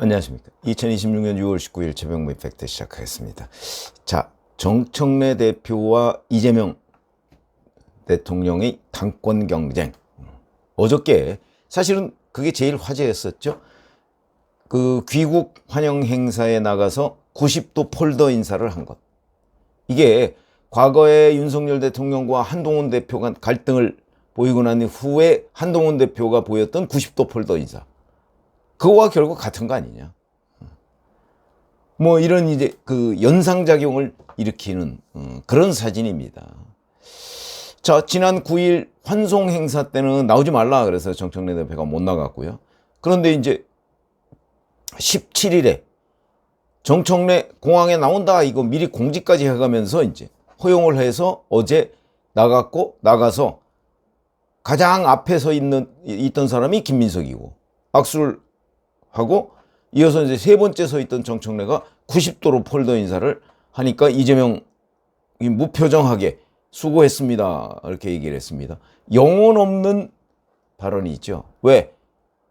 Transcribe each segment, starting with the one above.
안녕하십니까. 2026년 6월 19일 최병무 이펙트 시작하겠습니다. 자, 정청래 대표와 이재명 대통령의 당권 경쟁. 어저께 사실은 그게 제일 화제였었죠. 그 귀국 환영 행사에 나가서 90도 폴더 인사를 한 것. 이게 과거에 윤석열 대통령과 한동훈 대표가 갈등을 보이고 난 후에 한동훈 대표가 보였던 90도 폴더 인사. 그거와 결국 같은 거 아니냐. 뭐 이런 이제 그 연상작용을 일으키는 그런 사진입니다. 자, 지난 9일 환송 행사 때는 나오지 말라 그래서 정청래 대표가 못 나갔고요. 그런데 이제 17일에 정청래 공항에 나온다 이거 미리 공지까지 해가면서 이제 허용을 해서 어제 나가서 가장 앞에 서 있던 사람이 김민석이고 악수를 하고 이어서 이제 세 번째 서 있던 정청래가 90도로 폴더 인사를 하니까 이재명이 무표정하게 수고했습니다. 이렇게 얘기를 했습니다. 영혼 없는 발언이 있죠. 왜?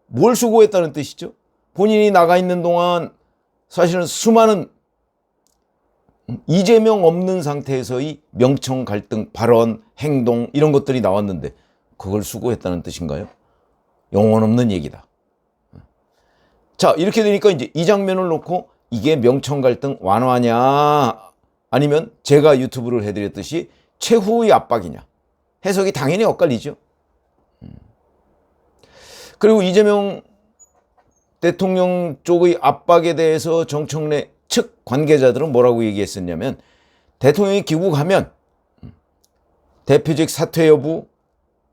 뭘 수고했다는 뜻이죠? 본인이 나가 있는 동안 사실은 수많은 이재명 없는 상태에서의 명청 갈등, 발언, 행동 이런 것들이 나왔는데 그걸 수고했다는 뜻인가요? 영혼 없는 얘기다. 자, 이렇게 되니까 이제 이 장면을 놓고 이게 명청 갈등 완화냐 아니면 제가 유튜브를 해드렸듯이 최후의 압박이냐 해석이 당연히 엇갈리죠. 그리고 이재명 대통령 쪽의 압박에 대해서 정청래 측 관계자들은 뭐라고 얘기했었냐면 대통령이 귀국하면 대표직 사퇴 여부,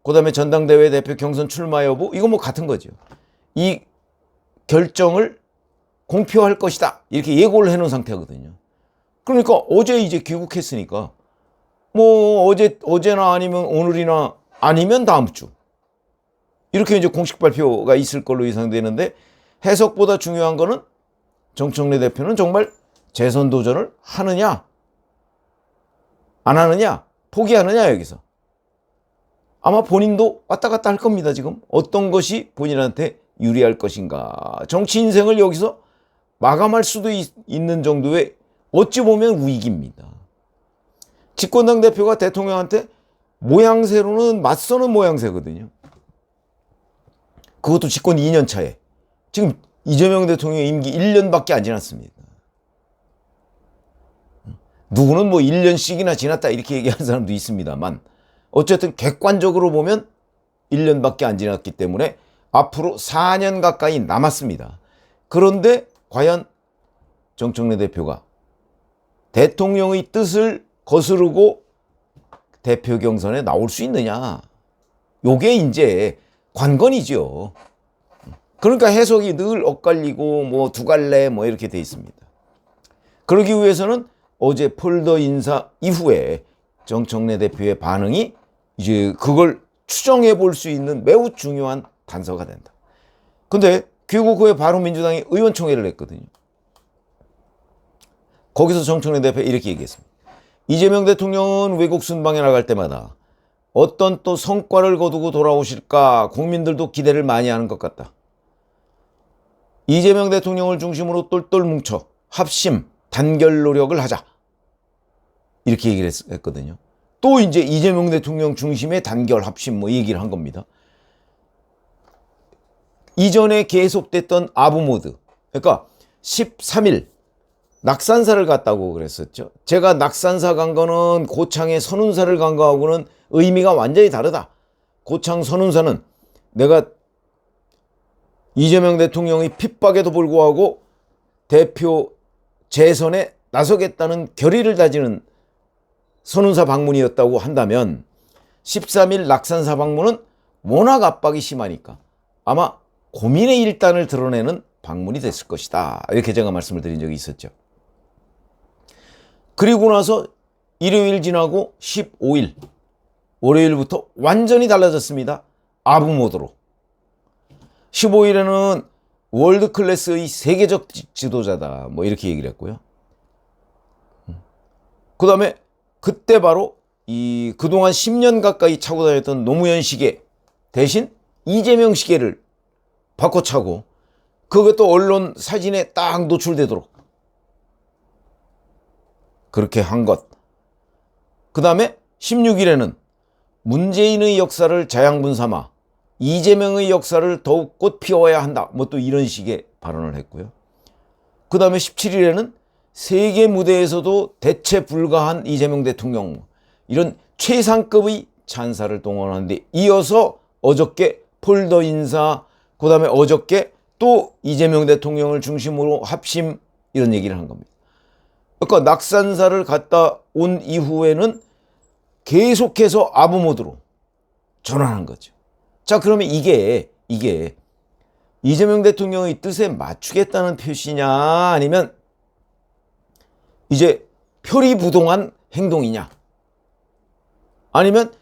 그다음에 전당대회 대표 경선 출마 여부 이거 뭐 같은 거죠. 이 결정을 공표할 것이다 이렇게 예고를 해놓은 상태거든요. 그러니까 어제 이제 귀국했으니까 뭐 어제나 아니면 오늘이나 아니면 다음 주 이렇게 이제 공식 발표가 있을 걸로 예상되는데 해석보다 중요한 거는 정청래 대표는 정말 재선 도전을 하느냐 안 하느냐 포기하느냐 여기서 아마 본인도 왔다 갔다 할 겁니다. 지금 어떤 것이 본인한테 유리할 것인가. 정치 인생을 여기서 마감할 수도 있는 정도의 어찌 보면 위기입니다. 집권당 대표가 대통령한테 모양새로는 맞서는 모양새거든요. 그것도 집권 2년 차에. 지금 이재명 대통령의 임기 1년밖에 안 지났습니다. 누구는 뭐 1년씩이나 지났다 이렇게 얘기하는 사람도 있습니다만 어쨌든 객관적으로 보면 1년밖에 안 지났기 때문에 앞으로 4년 가까이 남았습니다. 그런데 과연 정청래 대표가 대통령의 뜻을 거스르고 대표 경선에 나올 수 있느냐. 요게 이제 관건이죠. 그러니까 해석이 늘 엇갈리고 뭐 두 갈래 뭐 이렇게 돼 있습니다. 그러기 위해서는 어제 폴더 인사 이후에 정청래 대표의 반응이 이제 그걸 추정해 볼 수 있는 매우 중요한 단서가 된다. 근데 귀국 후에 바로 민주당이 의원총회를 했거든요. 거기서 정청래 대표 이렇게 얘기했습니다. 이재명 대통령은 외국 순방에 나갈 때마다 어떤 또 성과를 거두고 돌아오실까 국민들도 기대를 많이 하는 것 같다. 이재명 대통령을 중심으로 똘똘 뭉쳐 합심, 단결 노력을 하자. 이렇게 얘기를 했거든요. 또 이제 이재명 대통령 중심의 단결, 합심 뭐 얘기를 한 겁니다. 이전에 계속됐던 아부 모드. 그러니까 13일 낙산사를 갔다고 그랬었죠. 제가 낙산사 간 거는 고창에 선운사를 간 거하고는 의미가 완전히 다르다. 고창 선운사는 내가 이재명 대통령의 핍박에도 불구하고 대표 재선에 나서겠다는 결의를 다지는 선운사 방문이었다고 한다면 13일 낙산사 방문은 워낙 압박이 심하니까 아마 고민의 일단을 드러내는 방문이 됐을 것이다. 이렇게 제가 말씀을 드린 적이 있었죠. 그리고 나서 일요일 지나고 15일 월요일부터 완전히 달라졌습니다. 아부 모드로. 15일에는 월드 클래스의 세계적 지도자다. 뭐 이렇게 얘기를 했고요. 그 다음에 그때 바로 그동안 10년 가까이 차고 다녔던 노무현 시계 대신 이재명 시계를 바꿔 차고 그것도 언론 사진에 딱 노출되도록 그렇게 한 것. 그 다음에 16일에는 문재인의 역사를 자양분 삼아 이재명의 역사를 더욱 꽃 피워야 한다. 뭐 또 이런 식의 발언을 했고요. 그 다음에 17일에는 세계 무대에서도 대체 불가한 이재명 대통령, 이런 최상급의 찬사를 동원하는데 이어서 어저께 폴더 인사, 그 다음에 어저께 또 이재명 대통령을 중심으로 합심, 이런 얘기를 한 겁니다. 그러니까 낙산사를 갔다 온 이후에는 계속해서 아부 모드로 전환한 거죠. 자, 그러면 이게 이재명 대통령의 뜻에 맞추겠다는 표시냐, 아니면 이제 표리부동한 행동이냐, 아니면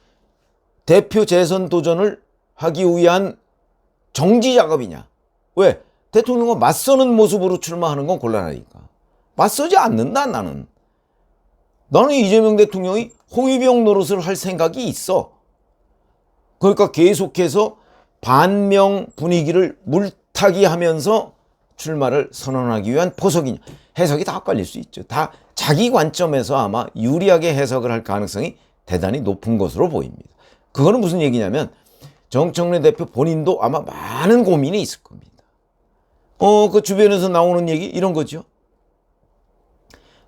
대표 재선 도전을 하기 위한 정지 작업이냐. 왜? 대통령과 맞서는 모습으로 출마하는 건 곤란하니까. 맞서지 않는다, 나는. 나는 이재명 대통령이 홍위병 노릇을 할 생각이 있어. 그러니까 계속해서 반명 분위기를 물타기 하면서 출마를 선언하기 위한 포석이냐. 해석이 다 엇갈릴 수 있죠. 다 자기 관점에서 아마 유리하게 해석을 할 가능성이 대단히 높은 것으로 보입니다. 그거는 무슨 얘기냐면 정청래 대표 본인도 아마 많은 고민이 있을 겁니다. 그 주변에서 나오는 얘기 이런 거죠.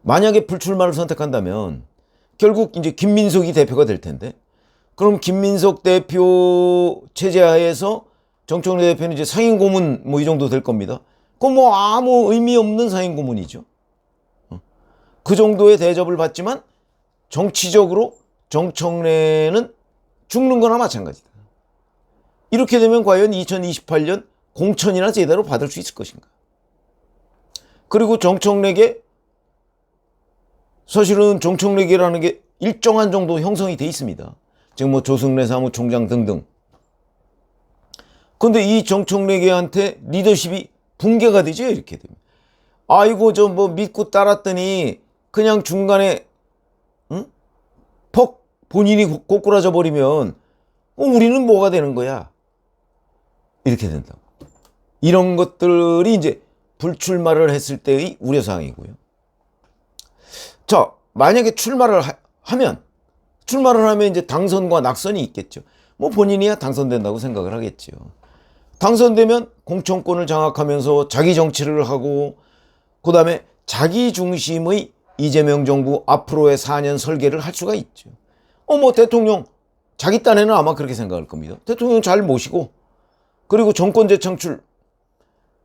만약에 불출마를 선택한다면 결국 이제 김민석이 대표가 될 텐데, 그럼 김민석 대표 체제하에서 정청래 대표는 이제 상임고문 뭐 이 정도 될 겁니다. 그건 뭐 아무 의미 없는 상임고문이죠. 그 정도의 대접을 받지만 정치적으로 정청래는 죽는 거나 마찬가지다. 이렇게 되면 과연 2028년 공천이나 제대로 받을 수 있을 것인가? 그리고 정청래계, 사실은 정청래계라는 게 일정한 정도 형성이 돼 있습니다. 지금 뭐 조승래 사무총장 등등. 근데 이 정청래계한테 리더십이 붕괴가 되죠, 이렇게 되면. 아이고, 저 뭐 믿고 따랐더니 그냥 중간에 퍽 본인이 꼬꾸라져 버리면 우리는 뭐가 되는 거야? 이렇게 된다고. 이런 것들이 이제 불출마를 했을 때의 우려사항이고요. 자, 만약에 출마를 하면 이제 당선과 낙선이 있겠죠. 뭐 본인이야 당선된다고 생각을 하겠죠. 당선되면 공천권을 장악하면서 자기 정치를 하고, 그 다음에 자기 중심의 이재명 정부 앞으로의 4년 설계를 할 수가 있죠. 뭐 대통령, 자기 딴에는 아마 그렇게 생각할 겁니다. 대통령 잘 모시고, 그리고 정권 재창출,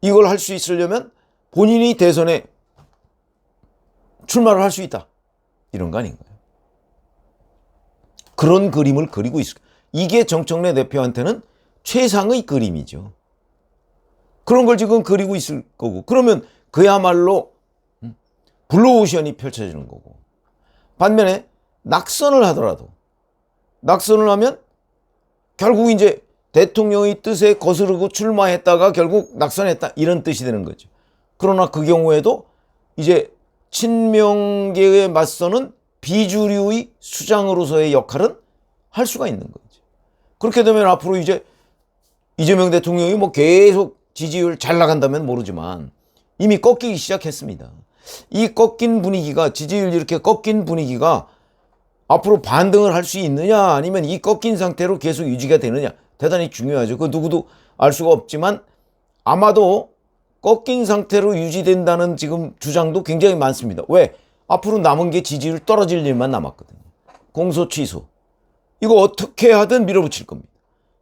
이걸 할 수 있으려면 본인이 대선에 출마를 할 수 있다. 이런 거 아닌가요? 그런 그림을 그리고 있을 거예요. 이게 정청래 대표한테는 최상의 그림이죠. 그런 걸 지금 그리고 있을 거고, 그러면 그야말로 블루오션이 펼쳐지는 거고, 반면에 낙선을 하더라도, 낙선을 하면 결국 이제 대통령의 뜻에 거스르고 출마했다가 결국 낙선했다, 이런 뜻이 되는 거죠. 그러나 그 경우에도 이제 친명계에 맞서는 비주류의 수장으로서의 역할은 할 수가 있는 거죠. 그렇게 되면 앞으로 이제 이재명 대통령이 뭐 계속 지지율 잘 나간다면 모르지만 이미 꺾이기 시작했습니다. 이 꺾인 분위기가, 지지율 이렇게 꺾인 분위기가 앞으로 반등을 할 수 있느냐, 아니면 이 꺾인 상태로 계속 유지가 되느냐, 대단히 중요하죠. 그 누구도 알 수가 없지만 아마도 꺾인 상태로 유지된다는 지금 주장도 굉장히 많습니다. 왜? 앞으로 남은 게 지지율 떨어질 일만 남았거든요. 공소 취소. 이거 어떻게 하든 밀어붙일 겁니다.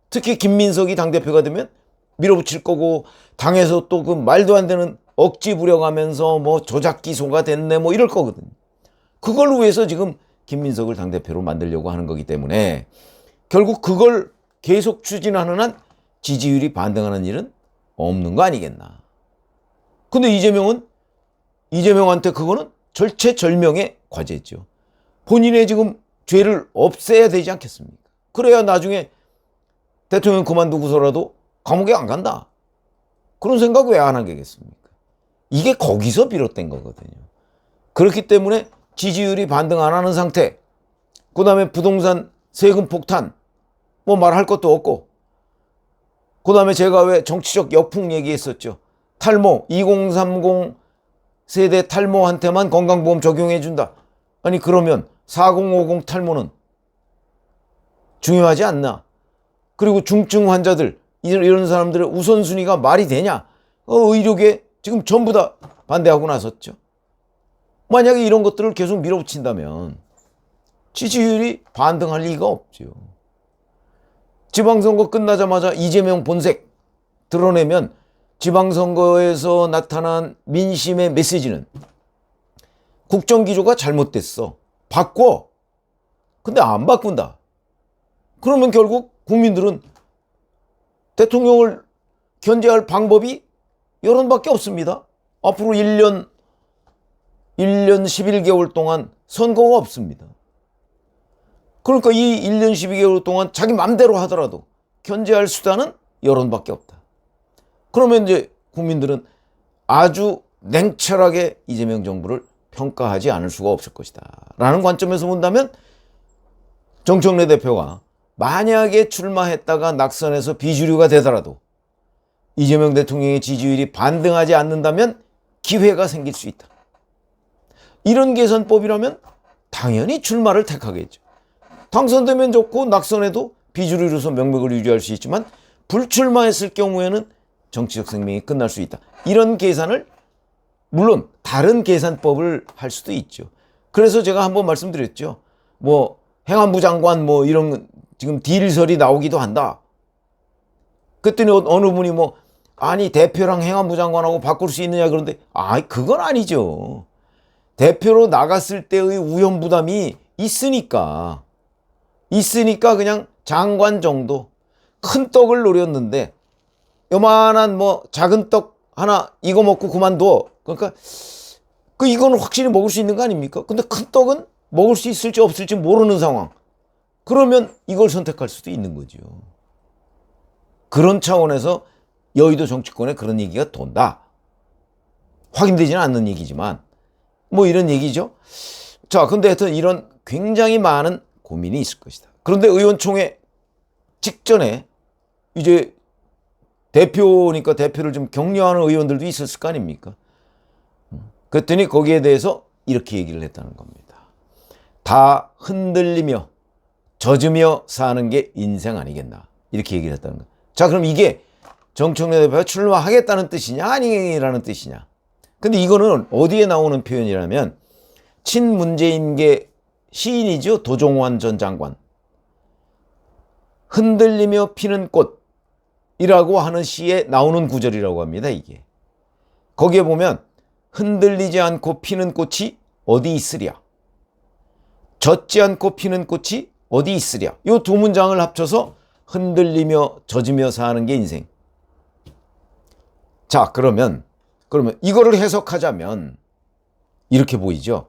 특히 김민석이 당대표가 되면 밀어붙일 거고, 당에서 또 그 말도 안 되는 억지 부려가면서 뭐 조작 기소가 됐네 뭐 이럴 거거든요. 그걸 위해서 지금 김민석을 당대표로 만들려고 하는 거기 때문에 결국 그걸 계속 추진하는 한 지지율이 반등하는 일은 없는 거 아니겠나. 근데 이재명한테 그거는 절체절명의 과제죠. 본인의 지금 죄를 없애야 되지 않겠습니까? 그래야 나중에 대통령 그만두고서라도 감옥에 안 간다. 그런 생각 왜 안 하겠습니까? 이게 거기서 비롯된 거거든요. 그렇기 때문에 지지율이 반등 안 하는 상태, 그 다음에 부동산 세금 폭탄, 뭐 말할 것도 없고, 그 다음에 제가 왜 정치적 역풍 얘기했었죠. 탈모 2030 세대 탈모한테만 건강보험 적용해준다. 아니 그러면 4050 탈모는 중요하지 않나? 그리고 중증 환자들 이런 사람들의 우선순위가 말이 되냐? 의료계 지금 전부 다 반대하고 나섰죠. 만약에 이런 것들을 계속 밀어붙인다면 지지율이 반등할 리가 없죠. 지방선거 끝나자마자 이재명 본색 드러내면 지방선거에서 나타난 민심의 메시지는 국정기조가 잘못됐어. 바꿔. 근데 안 바꾼다. 그러면 결국 국민들은 대통령을 견제할 방법이 여론밖에 없습니다. 앞으로 1년 11개월 동안 선거가 없습니다. 그러니까 이 1년 12개월 동안 자기 맘대로 하더라도 견제할 수단은 여론밖에 없다. 그러면 이제 국민들은 아주 냉철하게 이재명 정부를 평가하지 않을 수가 없을 것이다. 라는 관점에서 본다면 정청래 대표가 만약에 출마했다가 낙선해서 비주류가 되더라도 이재명 대통령의 지지율이 반등하지 않는다면 기회가 생길 수 있다. 이런 계산법이라면 당연히 출마를 택하겠죠. 당선되면 좋고 낙선해도 비주류로서 명맥을 유지할 수 있지만 불출마했을 경우에는 정치적 생명이 끝날 수 있다. 이런 계산을 물론 다른 계산법을 할 수도 있죠. 그래서 제가 한번 말씀드렸죠. 뭐 행안부 장관 뭐 이런 지금 딜설이 나오기도 한다. 그랬더니 어느 분이 뭐 아니 대표랑 행안부 장관하고 바꿀 수 있느냐 그런데 그건 아니죠. 대표로 나갔을 때의 위험 부담이 있으니까 그냥 장관 정도 큰 떡을 노렸는데 요만한 뭐 작은 떡 하나 이거 먹고 그만둬. 그러니까 이거는 확실히 먹을 수 있는 거 아닙니까? 근데 큰 떡은 먹을 수 있을지 없을지 모르는 상황. 그러면 이걸 선택할 수도 있는 거죠. 그런 차원에서 여의도 정치권에 그런 얘기가 돈다. 확인되지는 않는 얘기지만 뭐 이런 얘기죠. 자, 근데 하여튼 이런 굉장히 많은 고민이 있을 것이다. 그런데 의원총회 직전에 이제 대표니까 대표를 좀 격려하는 의원들도 있었을 거 아닙니까? 그랬더니 거기에 대해서 이렇게 얘기를 했다는 겁니다. 다 흔들리며 젖으며 사는 게 인생 아니겠나. 이렇게 얘기를 했다는 거예요. 자, 그럼 이게 정청래 대표가 출마하겠다는 뜻이냐 아니라는 뜻이냐. 근데 이거는 어디에 나오는 표현이라면 친문재인계 시인이죠. 도종환 전 장관. 흔들리며 피는 꽃이라고 하는 시에 나오는 구절이라고 합니다. 이게. 거기에 보면 흔들리지 않고 피는 꽃이 어디 있으랴. 젖지 않고 피는 꽃이 어디 있으랴. 이 두 문장을 합쳐서 흔들리며 젖으며 사는 게 인생. 자, 그러면 이거를 해석하자면 이렇게 보이죠.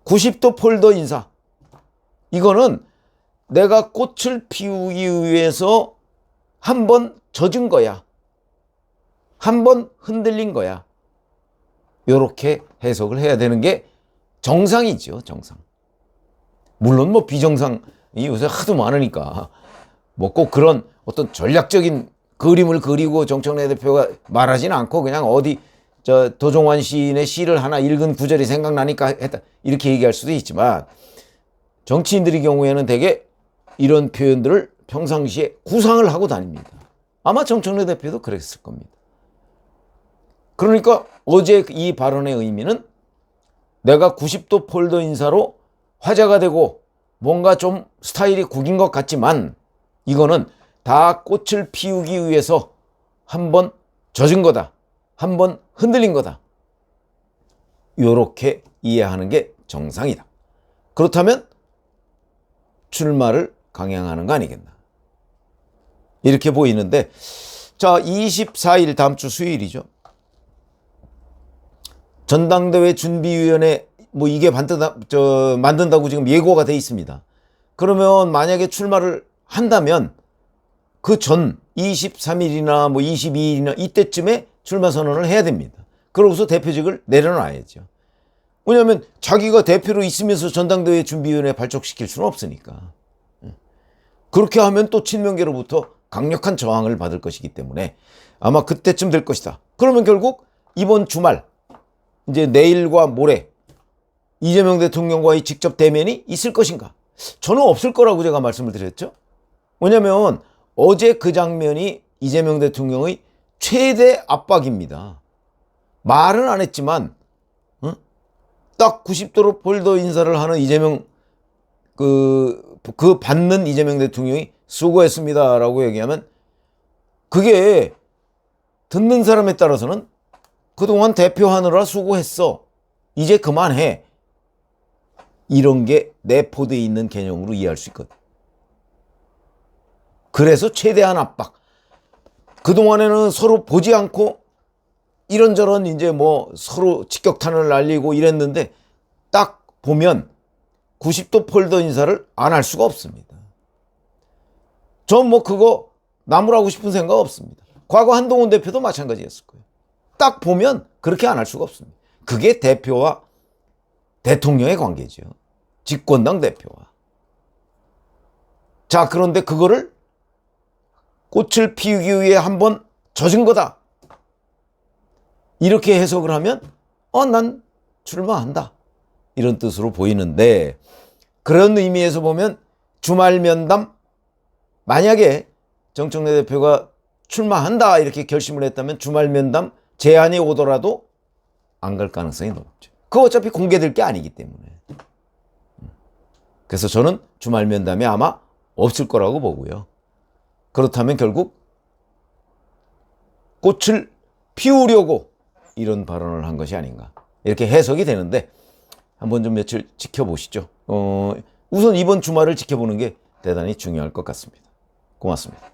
90도 폴더 인사. 이거는 내가 꽃을 피우기 위해서 한번 젖은 거야. 한번 흔들린 거야. 이렇게 해석을 해야 되는 게 정상이죠. 정상. 물론 뭐 비정상이 요새 하도 많으니까 뭐 꼭 그런 어떤 전략적인 그림을 그리고 정청래 대표가 말하지는 않고 그냥 어디 도종환 시인의 시를 하나 읽은 구절이 생각나니까 했다. 이렇게 얘기할 수도 있지만 정치인들의 경우에는 되게 이런 표현들을 평상시에 구상을 하고 다닙니다. 아마 정청래 대표도 그랬을 겁니다. 그러니까 어제 이 발언의 의미는 내가 90도 폴더 인사로 화제가 되고 뭔가 좀 스타일이 구긴 것 같지만 이거는 다 꽃을 피우기 위해서 한번 젖은 거다. 한번 흔들린 거다. 이렇게 이해하는 게 정상이다. 그렇다면 출마를 강행하는 거 아니겠나. 이렇게 보이는데 자 24일 다음 주 수요일이죠. 전당대회 준비위원회 뭐 이게 만든다고 지금 예고가 돼 있습니다. 그러면 만약에 출마를 한다면 그 전 23일이나 뭐 22일이나 이때쯤에 출마 선언을 해야 됩니다. 그러고서 대표직을 내려놔야죠. 왜냐하면 자기가 대표로 있으면서 전당대회 준비위원회 발족시킬 수는 없으니까. 그렇게 하면 또 친명계로부터 강력한 저항을 받을 것이기 때문에 아마 그때쯤 될 것이다. 그러면 결국 이번 주말, 이제 내일과 모레 이재명 대통령과의 직접 대면이 있을 것인가? 저는 없을 거라고 제가 말씀을 드렸죠. 왜냐하면 어제 그 장면이 이재명 대통령의 최대 압박입니다. 말은 안 했지만 딱 90도로 폴더 인사를 하는 이재명 그 받는 이재명 대통령이 수고했습니다라고 얘기하면 그게 듣는 사람에 따라서는 그동안 대표하느라 수고했어. 이제 그만해. 이런 게 내포되어 있는 개념으로 이해할 수 있거든. 그래서 최대한 압박. 그동안에는 서로 보지 않고 이런저런 이제 뭐 서로 직격탄을 날리고 이랬는데 딱 보면 90도 폴더 인사를 안 할 수가 없습니다. 전 뭐 그거 나무라고 싶은 생각 없습니다. 과거 한동훈 대표도 마찬가지였을 거예요. 딱 보면 그렇게 안 할 수가 없습니다. 그게 대표와 대통령의 관계죠. 집권당 대표와. 자, 그런데 그거를 꽃을 피우기 위해 한번 젖은 거다. 이렇게 해석을 하면 난 출마한다. 이런 뜻으로 보이는데 그런 의미에서 보면 주말 면담 만약에 정청래 대표가 출마한다 이렇게 결심을 했다면 주말 면담 제안이 오더라도 안 갈 가능성이 높죠. 그거 어차피 공개될 게 아니기 때문에. 그래서 저는 주말 면담이 아마 없을 거라고 보고요. 그렇다면 결국 꽃을 피우려고 이런 발언을 한 것이 아닌가 이렇게 해석이 되는데 한번 좀 며칠 지켜보시죠. 우선 이번 주말을 지켜보는 게 대단히 중요할 것 같습니다. 고맙습니다.